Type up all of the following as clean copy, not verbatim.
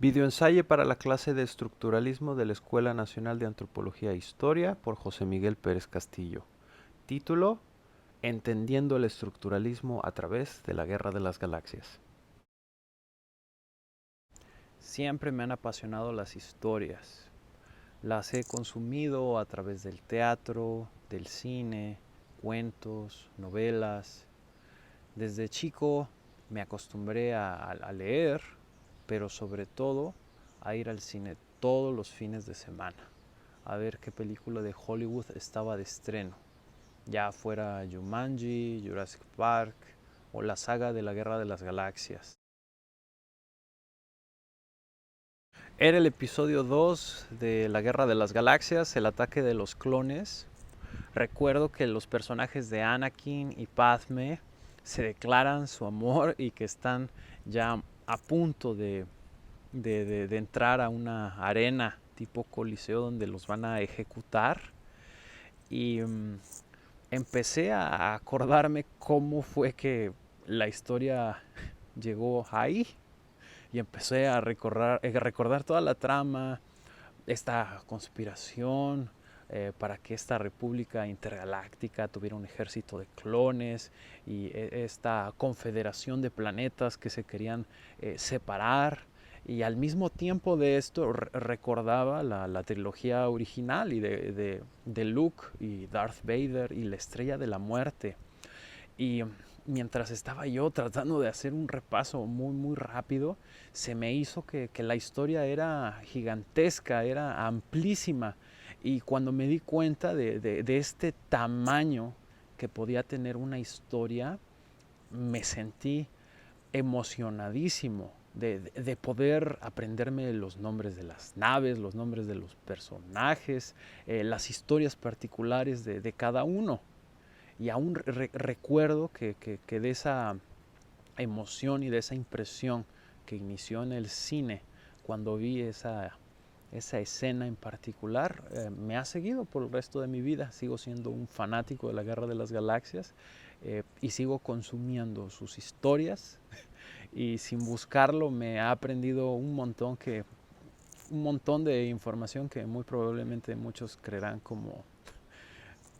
Videoensayo para la clase de estructuralismo de la Escuela Nacional de Antropología e Historia por José Miguel Pérez Castillo. Título: Entendiendo el estructuralismo a través de la Guerra de las Galaxias. Siempre me han apasionado las historias. Las he consumido a través del teatro, del cine, cuentos, novelas. Desde chico me acostumbré a leer, pero sobre todo a ir al cine todos los fines de semana, a ver qué película de Hollywood estaba de estreno, ya fuera Jumanji, Jurassic Park o la saga de la Guerra de las Galaxias. Era el episodio 2 de la Guerra de las Galaxias, el ataque de los clones. Recuerdo que los personajes de Anakin y Padme se declaran su amor y que están ya a punto de entrar a una arena tipo coliseo donde los van a ejecutar. Y empecé a acordarme cómo fue que la historia llegó ahí. Y empecé a recordar toda la trama, esta conspiración para que esta república intergaláctica tuviera un ejército de clones y esta confederación de planetas que se querían separar. Y al mismo tiempo de esto recordaba la trilogía original y de Luke y Darth Vader y la Estrella de la Muerte. Y mientras estaba yo tratando de hacer un repaso muy rápido, se me hizo que la historia era gigantesca, era amplísima. Y cuando me di cuenta de este tamaño que podía tener una historia, me sentí emocionadísimo de poder aprenderme los nombres de las naves, los nombres de los personajes, las historias particulares de cada uno. Y aún recuerdo que de esa emoción y de esa impresión que inició en el cine cuando vi esa escena en particular, me ha seguido por el resto de mi vida. Sigo siendo un fanático de la Guerra de las Galaxias y sigo consumiendo sus historias y sin buscarlo me ha aprendido un montón de información que muy probablemente muchos creerán como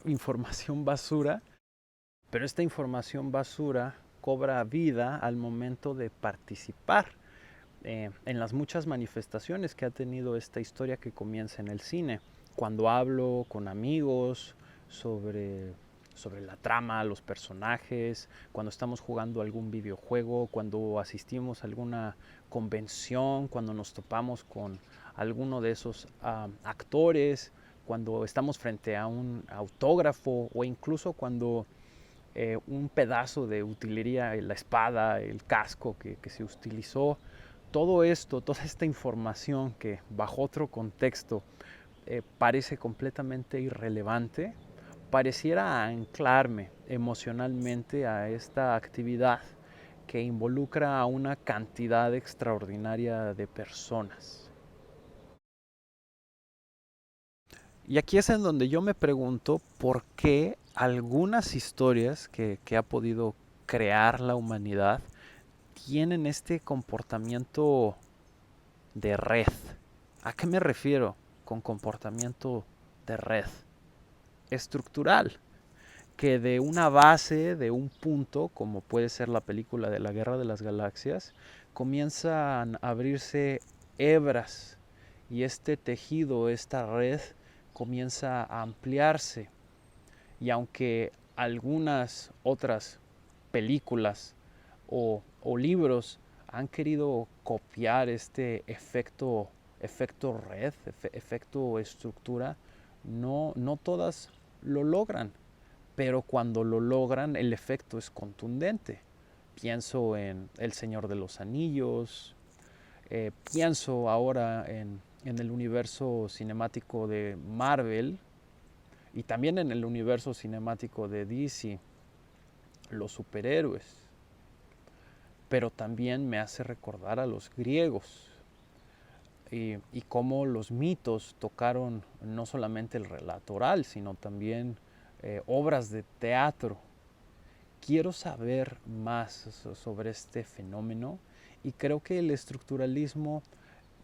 información basura. Pero esta información basura cobra vida al momento de participar en las muchas manifestaciones que ha tenido esta historia que comienza en el cine. Cuando hablo con amigos sobre la trama, los personajes, cuando estamos jugando algún videojuego, cuando asistimos a alguna convención, cuando nos topamos con alguno de esos actores, cuando estamos frente a un autógrafo o incluso cuando un pedazo de utilería, la espada, el casco que se utilizó, todo esto, toda esta información que bajo otro contexto parece completamente irrelevante, pareciera anclarme emocionalmente a esta actividad que involucra a una cantidad extraordinaria de personas. Y aquí es en donde yo me pregunto por qué algunas historias que ha podido crear la humanidad tienen este comportamiento de red. ¿A qué me refiero con comportamiento de red? Estructural, que de una base, de un punto, como puede ser la película de la Guerra de las Galaxias, comienzan a abrirse hebras y este tejido, esta red, comienza a ampliarse. Y aunque algunas otras películas o libros han querido copiar este efecto red, efecto estructura, no todas lo logran, pero cuando lo logran el efecto es contundente. Pienso en El Señor de los Anillos, pienso ahora en el universo cinemático de Marvel y también en el universo cinemático de DC, los superhéroes. Pero también me hace recordar a los griegos y cómo los mitos tocaron no solamente el relato oral, sino también obras de teatro. Quiero saber más sobre este fenómeno y creo que el estructuralismo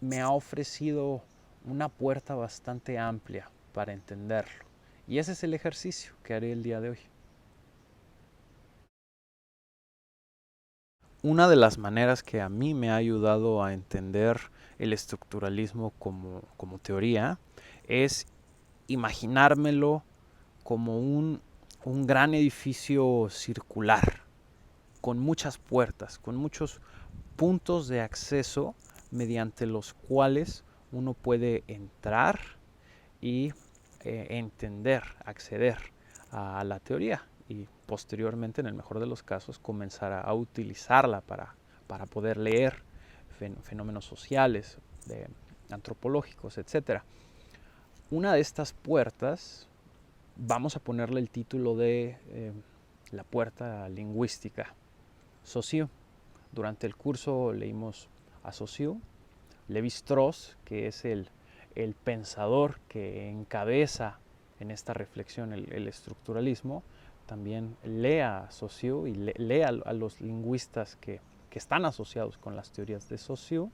me ha ofrecido una puerta bastante amplia para entenderlo. Y ese es el ejercicio que haré el día de hoy. Una de las maneras que a mí me ha ayudado a entender el estructuralismo como teoría es imaginármelo como un gran edificio circular, con muchas puertas, con muchos puntos de acceso mediante los cuales uno puede entrar y entender, acceder a la teoría y posteriormente, en el mejor de los casos, comenzar a utilizarla para poder leer fenómenos sociales, antropológicos, etc. Una de estas puertas, vamos a ponerle el título de la puerta lingüística, Saussure. Durante el curso leímos a Saussure, Lévi-Strauss, que es el pensador que encabeza en esta reflexión el estructuralismo, también lee a Saussure y lee a los lingüistas que están asociados con las teorías de Saussure.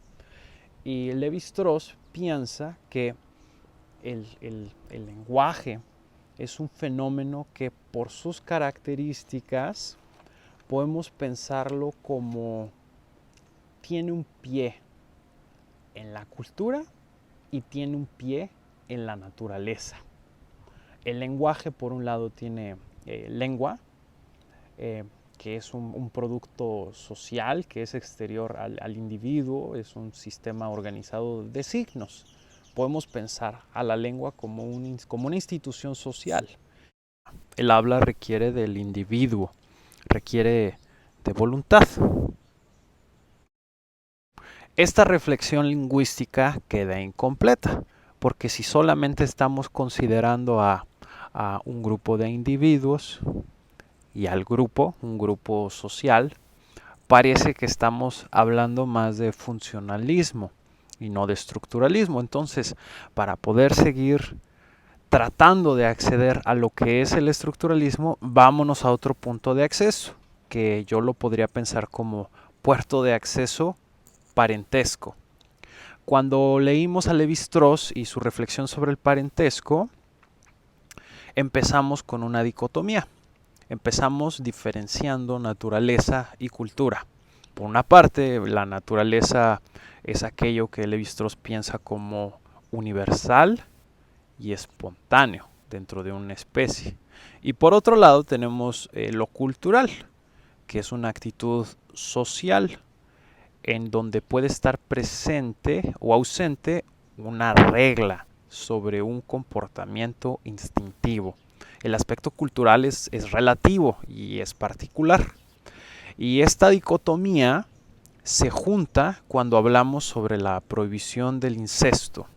Y Lévi-Strauss piensa que el lenguaje es un fenómeno que por sus características podemos pensarlo como tiene un pie en la cultura y tiene un pie en la naturaleza. El lenguaje, por un lado, tiene lengua, que es un producto social, que es exterior al individuo, es un sistema organizado de signos. Podemos pensar a la lengua como una institución social. El habla requiere del individuo, requiere de voluntad. Esta reflexión lingüística queda incompleta, porque si solamente estamos considerando a un grupo de individuos y al grupo, un grupo social, parece que estamos hablando más de funcionalismo y no de estructuralismo. Entonces, para poder seguir tratando de acceder a lo que es el estructuralismo, vámonos a otro punto de acceso, que yo lo podría pensar como puerto de acceso parentesco. Cuando leímos a Lévi-Strauss y su reflexión sobre el parentesco, empezamos con una dicotomía. Empezamos diferenciando naturaleza y cultura. Por una parte, la naturaleza es aquello que Lévi-Strauss piensa como universal y espontáneo dentro de una especie. Y por otro lado tenemos lo cultural, que es una actitud social en donde puede estar presente o ausente una regla sobre un comportamiento instintivo. El aspecto cultural es relativo y es particular. Y esta dicotomía se junta cuando hablamos sobre la prohibición del incesto.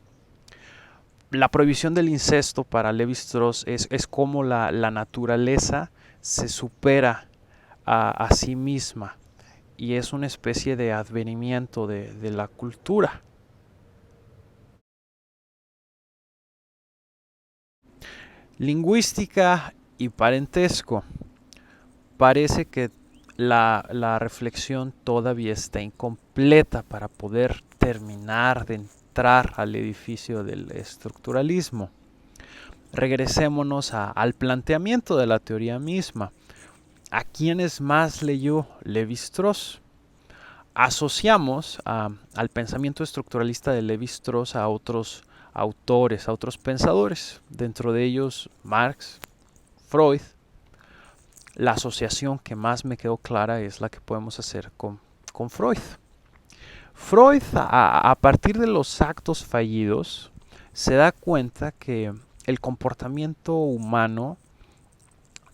La prohibición del incesto para Lévi-Strauss es como la naturaleza se supera a sí misma y es una especie de advenimiento de la cultura. Lingüística y parentesco. Parece que la reflexión todavía está incompleta para poder terminar de entrar al edificio del estructuralismo. Regresémonos al planteamiento de la teoría misma. ¿A quiénes más leyó Lévi-Strauss? Asociamos al pensamiento estructuralista de Lévi-Strauss a otros autores, a otros pensadores, dentro de ellos Marx, Freud. La asociación que más me quedó clara es la que podemos hacer con Freud. Freud, a partir de los actos fallidos, se da cuenta que el comportamiento humano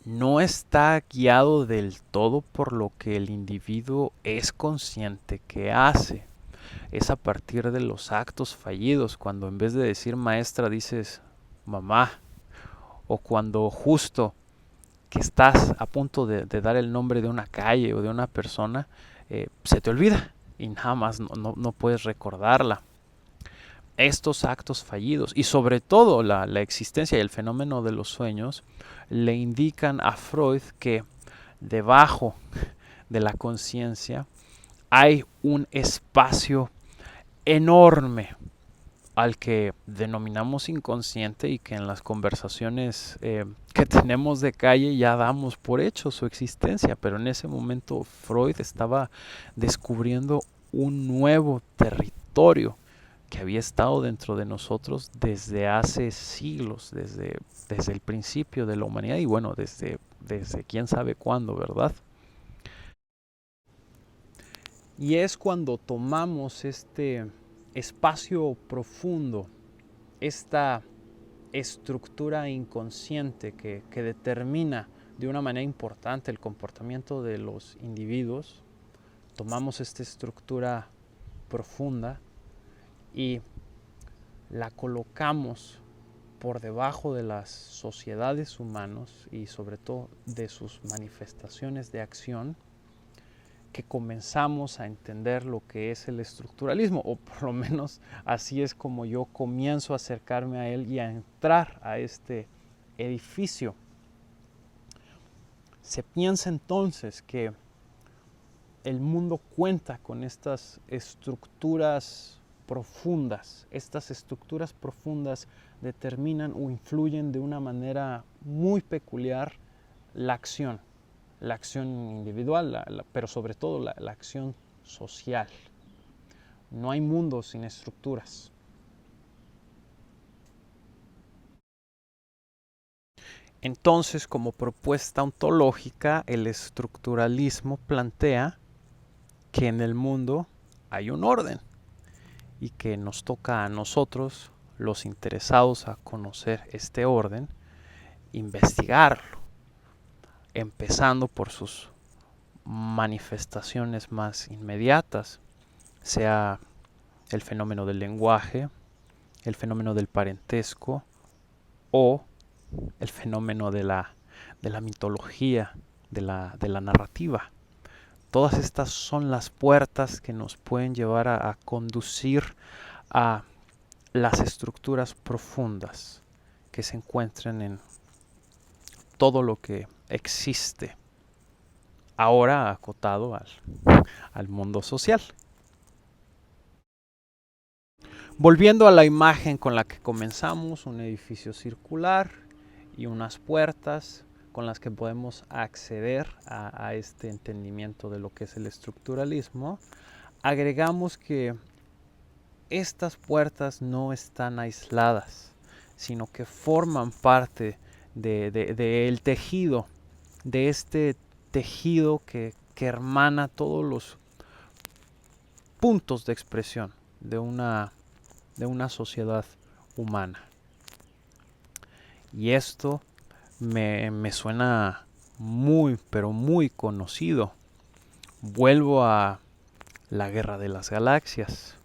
no está guiado del todo por lo que el individuo es consciente que hace. Es a partir de los actos fallidos, cuando en vez de decir maestra dices mamá, o cuando justo que estás a punto de dar el nombre de una calle o de una persona, se te olvida y nada más no puedes recordarla. Estos actos fallidos y sobre todo la existencia y el fenómeno de los sueños le indican a Freud que debajo de la conciencia hay un espacio enorme al que denominamos inconsciente y que en las conversaciones que tenemos de calle ya damos por hecho su existencia, pero en ese momento Freud estaba descubriendo un nuevo territorio que había estado dentro de nosotros desde hace siglos, desde el principio de la humanidad y bueno, desde quién sabe cuándo, ¿verdad? Y es cuando tomamos este espacio profundo, esta estructura inconsciente que determina de una manera importante el comportamiento de los individuos, tomamos esta estructura profunda y la colocamos por debajo de las sociedades humanas y sobre todo de sus manifestaciones de acción, que comenzamos a entender lo que es el estructuralismo, o por lo menos así es como yo comienzo a acercarme a él y a entrar a este edificio. Se piensa entonces que el mundo cuenta con estas estructuras profundas. Estas estructuras profundas determinan o influyen de una manera muy peculiar la acción individual, pero sobre todo la acción social. No hay mundo sin estructuras. Entonces, como propuesta ontológica, el estructuralismo plantea que en el mundo hay un orden y que nos toca a nosotros, los interesados a conocer este orden, investigarlo, empezando por sus manifestaciones más inmediatas, sea el fenómeno del lenguaje, el fenómeno del parentesco o el fenómeno de la mitología, de la narrativa. Todas estas son las puertas que nos pueden llevar a conducir a las estructuras profundas que se encuentran en todo lo que existe, ahora acotado al mundo social. Volviendo a la imagen con la que comenzamos, un edificio circular y unas puertas con las que podemos acceder a este entendimiento de lo que es el estructuralismo, agregamos que estas puertas no están aisladas, sino que forman parte del tejido, de este tejido que hermana todos los puntos de expresión de una sociedad humana. Y esto me suena muy, pero muy conocido. Vuelvo a la Guerra de las Galaxias.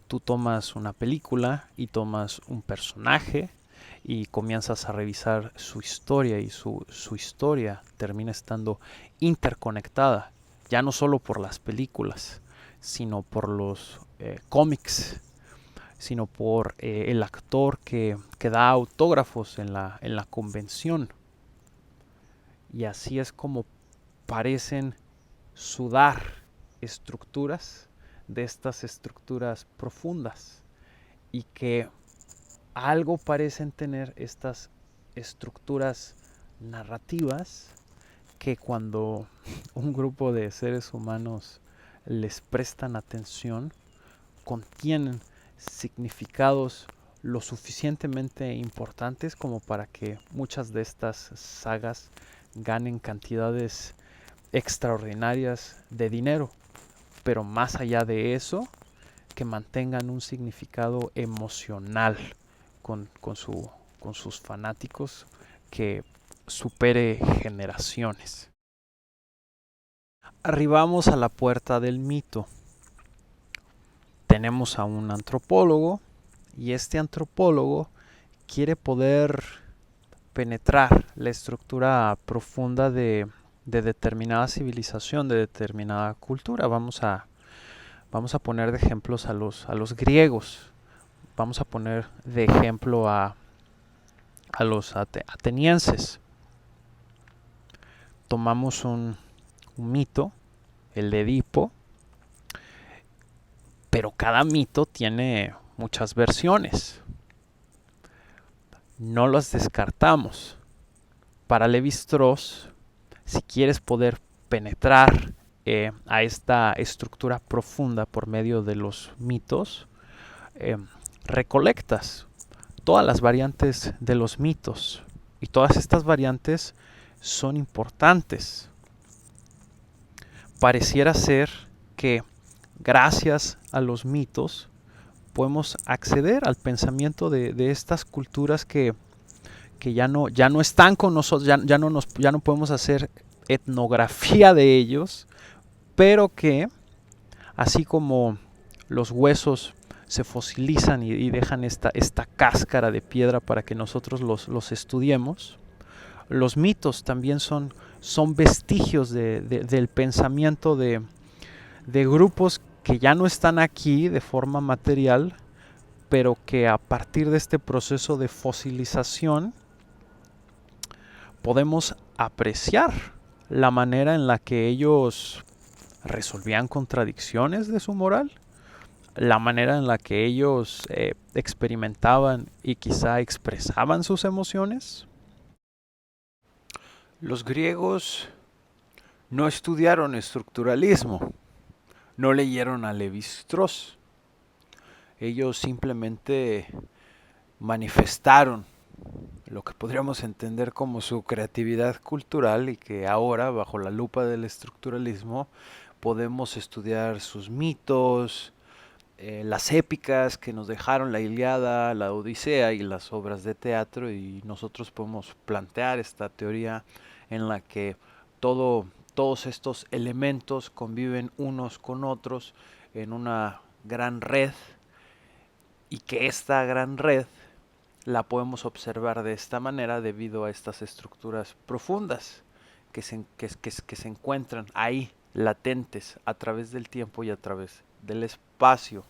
Tú tomas una película y tomas un personaje y comienzas a revisar su historia y su historia termina estando interconectada, ya no solo por las películas, sino por los cómics, sino por el actor que da autógrafos en la convención. Y así es como parecen sudar estructuras de estas estructuras profundas y que algo parecen tener estas estructuras narrativas que cuando un grupo de seres humanos les prestan atención contienen significados lo suficientemente importantes como para que muchas de estas sagas ganen cantidades extraordinarias de dinero, pero más allá de eso, que mantengan un significado emocional con sus fanáticos que supere generaciones. Arribamos a la puerta del mito. Tenemos a un antropólogo y este antropólogo quiere poder penetrar la estructura profunda de determinada civilización, de determinada cultura. Vamos a poner de ejemplos a los griegos. Vamos a poner de ejemplo a los atenienses. Tomamos un mito, el de Edipo, pero cada mito tiene muchas versiones. No las descartamos. Para Levi-Strauss, si quieres poder penetrar a esta estructura profunda por medio de los mitos, recolectas todas las variantes de los mitos, y todas estas variantes son importantes. Pareciera ser que gracias a los mitos podemos acceder al pensamiento de estas culturas que ya no están con nosotros, ya no podemos hacer etnografía de ellos, pero que así como los huesos se fosilizan y dejan esta cáscara de piedra para que nosotros los estudiemos, los mitos también son vestigios del pensamiento de grupos que ya no están aquí de forma material, pero que a partir de este proceso de fosilización podemos apreciar la manera en la que ellos resolvían contradicciones de su moral, la manera en la que ellos experimentaban y quizá expresaban sus emociones. Los griegos no estudiaron estructuralismo, no leyeron a Levi-Strauss. Ellos simplemente manifestaron lo que podríamos entender como su creatividad cultural, y que ahora, bajo la lupa del estructuralismo, podemos estudiar sus mitos, las épicas que nos dejaron la Ilíada, la Odisea y las obras de teatro, y nosotros podemos plantear esta teoría en la que todos estos elementos conviven unos con otros en una gran red, y que esta gran red la podemos observar de esta manera debido a estas estructuras profundas que se encuentran ahí latentes a través del tiempo y a través del espacio.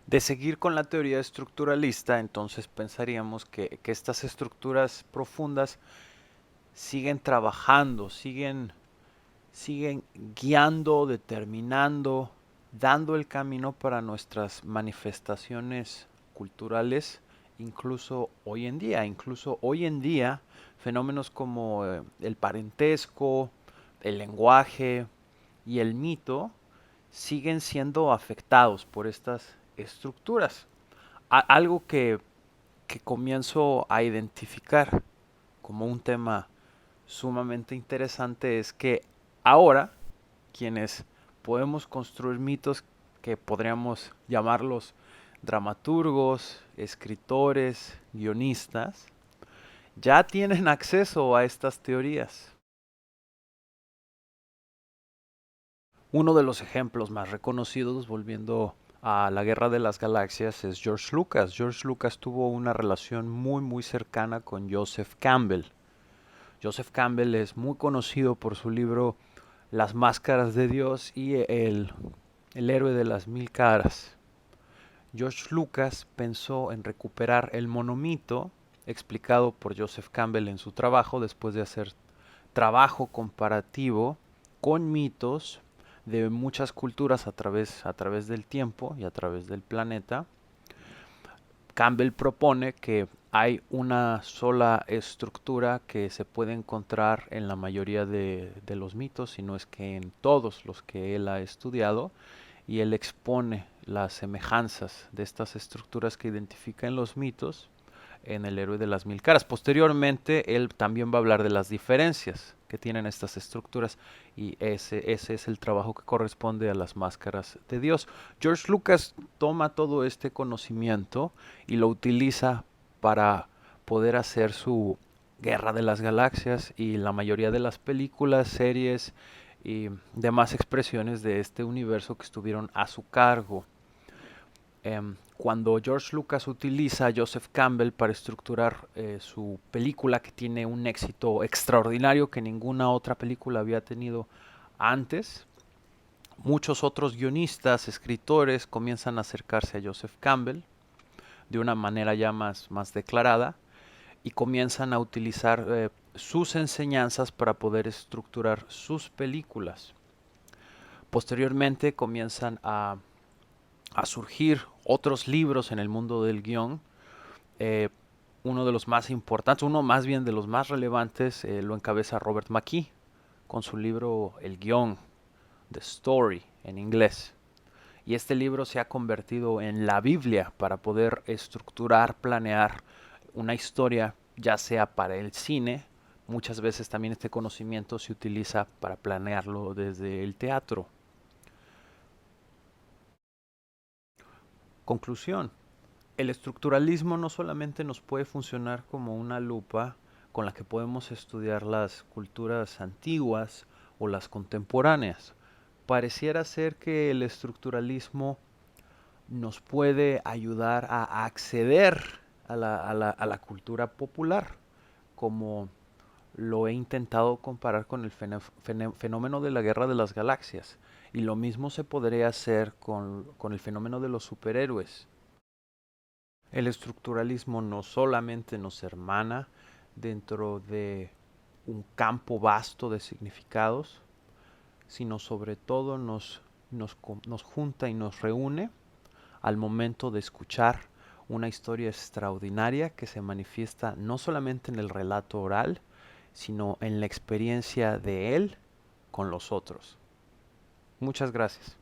De seguir con la teoría estructuralista, entonces pensaríamos que estas estructuras profundas siguen trabajando, siguen guiando, determinando, dando el camino para nuestras manifestaciones culturales, incluso hoy en día. Incluso hoy en día, fenómenos como el parentesco, el lenguaje y el mito siguen siendo afectados por estas estructuras. Algo que comienzo a identificar como un tema sumamente interesante es que ahora quienes podemos construir mitos, que podríamos llamarlos dramaturgos, escritores, guionistas, ya tienen acceso a estas teorías. Uno de los ejemplos más reconocidos, volviendo a la Guerra de las Galaxias, es George Lucas. George Lucas tuvo una relación muy cercana con Joseph Campbell. Joseph Campbell es muy conocido por su libro Las Máscaras de Dios y el héroe de las mil caras. George Lucas pensó en recuperar el monomito explicado por Joseph Campbell en su trabajo, después de hacer trabajo comparativo con mitos de muchas culturas a través del tiempo y a través del planeta. Campbell propone que hay una sola estructura que se puede encontrar en la mayoría de los mitos, si no es que en todos los que él ha estudiado, y él expone las semejanzas de estas estructuras que identifica en los mitos en el héroe de las mil caras. Posteriormente, él también va a hablar de las diferencias que tienen estas estructuras, y ese es el trabajo que corresponde a las máscaras de Dios. George Lucas toma todo este conocimiento y lo utiliza para poder hacer su Guerra de las Galaxias y la mayoría de las películas, series y demás expresiones de este universo que estuvieron a su cargo. Cuando George Lucas utiliza a Joseph Campbell para estructurar su película, que tiene un éxito extraordinario que ninguna otra película había tenido antes, muchos otros guionistas, escritores comienzan a acercarse a Joseph Campbell de una manera ya más declarada, y comienzan a utilizar sus enseñanzas para poder estructurar sus películas. Posteriormente comienzan a surgir otros libros en el mundo del guión. Eh, Uno de los más importantes, uno más bien de los más relevantes, lo encabeza Robert McKee con su libro El guión, The Story en inglés. Y este libro se ha convertido en la Biblia para poder estructurar, planear una historia, ya sea para el cine. Muchas veces también este conocimiento se utiliza para planearlo desde el teatro. Conclusión. El estructuralismo no solamente nos puede funcionar como una lupa con la que podemos estudiar las culturas antiguas o las contemporáneas. Pareciera ser que el estructuralismo nos puede ayudar a acceder a la cultura popular, como lo he intentado comparar con el fenómeno de la guerra de las galaxias. Y lo mismo se podría hacer con el fenómeno de los superhéroes. El estructuralismo no solamente nos hermana dentro de un campo vasto de significados, sino sobre todo nos junta y nos reúne al momento de escuchar una historia extraordinaria que se manifiesta no solamente en el relato oral, sino en la experiencia de él con los otros. Muchas gracias.